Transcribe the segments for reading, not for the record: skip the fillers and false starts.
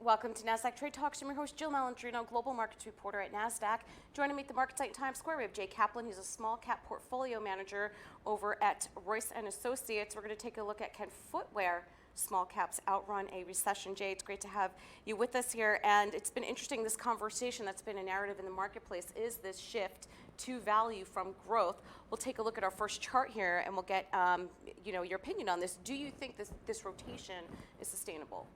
Welcome to NASDAQ Trade Talks. I'm your host, Jill Malandrino, Global Markets Reporter at NASDAQ. Joining me at the market site in Times Square, we have Jay Kaplan. He's a small cap portfolio manager over at Royce & Associates. We're going to take a look at can Footwear small caps outrun a recession? Jay, it's great to have you with us here. And it's been interesting, this conversation that's been a narrative in the marketplace is this shift to value from growth. We'll take a look at our first chart here and we'll get your opinion on this. Do you think this rotation is sustainable?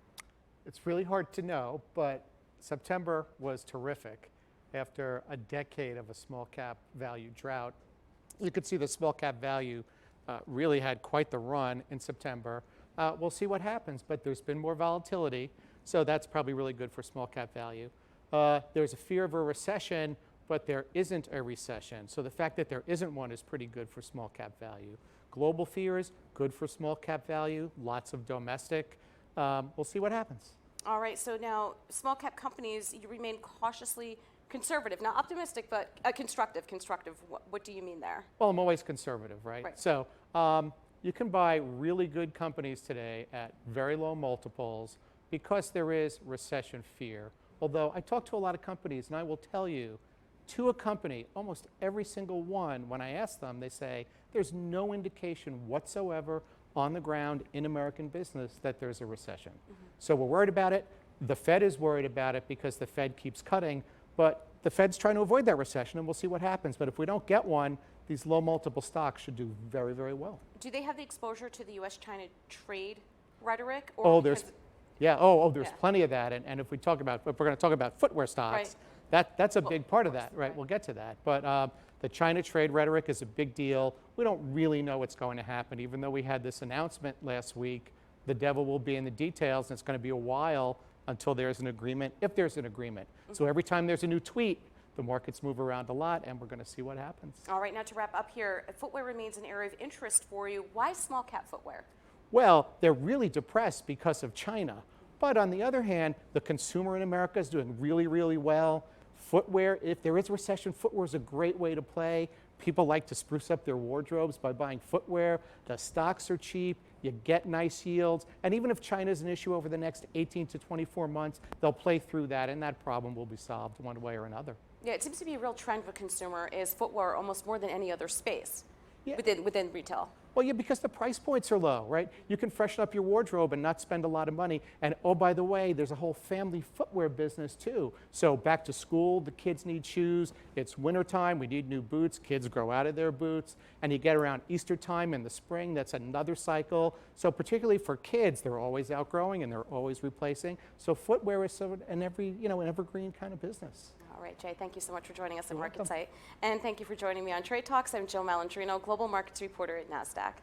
It's really hard to know, but September was terrific. After a decade of a small cap value drought, you could see the small cap value really had quite the run in September. We'll see what happens, but there's been more volatility, so that's probably really good for small cap value. There's a fear of a recession, but there isn't a recession. So the fact that there isn't one is pretty good for small cap value. Global fears, good for small cap value, lots of domestic. We'll see what happens. All right, so now small cap companies, you remain cautiously conservative, not optimistic, but constructive. What do you mean there? Well, I'm always conservative, right? So you can buy really good companies today at very low multiples because there is recession fear. Although I talk to a lot of companies and I will tell you, to a company, almost every single one, when I ask them, they say there's no indication whatsoever on the ground in American business that there's a recession. So we're worried about it. The Fed is worried about it because the Fed keeps cutting, but the Fed's trying to avoid that recession and we'll see what happens. But if we don't get one, these low multiple stocks should do very, very well. Do they have the exposure to the US-China trade rhetoric? Or there's plenty of that. And if we're going to talk about footwear stocks, that's a big part of that, right? We'll get to that. But the China trade rhetoric is a big deal. We don't really know what's going to happen, even though we had this announcement last week. The devil will be in the details, and it's going to be a while until there's an agreement, if there's an agreement. So every time there's a new tweet, the markets move around a lot, and we're going to see what happens. All right, now to wrap up here, footwear remains an area of interest for you. Why small cap footwear? Well, they're really depressed because of China. But on the other hand, the consumer in America is doing really, really well. Footwear, if there is a recession, footwear is a great way to play. People like to spruce up their wardrobes by buying footwear. The stocks are cheap. You get nice yields. And even if China is an issue over the next 18 to 24 months, they'll play through that, and that problem will be solved one way or another. Yeah, it seems to be a real trend for consumer is footwear almost more than any other space within retail. Well, yeah, because the price points are low, right? You can freshen up your wardrobe and not spend a lot of money. And oh, by the way, there's a whole family footwear business too. So back to school, the kids need shoes. It's wintertime, we need new boots. Kids grow out of their boots. And you get around Easter time in the spring, that's another cycle. So particularly for kids, they're always outgrowing and they're always replacing. So footwear is an evergreen kind of business. All right, Jay, thank you so much for joining us at Market Site. And thank you for joining me on Trade Talks. I'm Jill Malandrino, Global Markets Reporter at NASDAQ.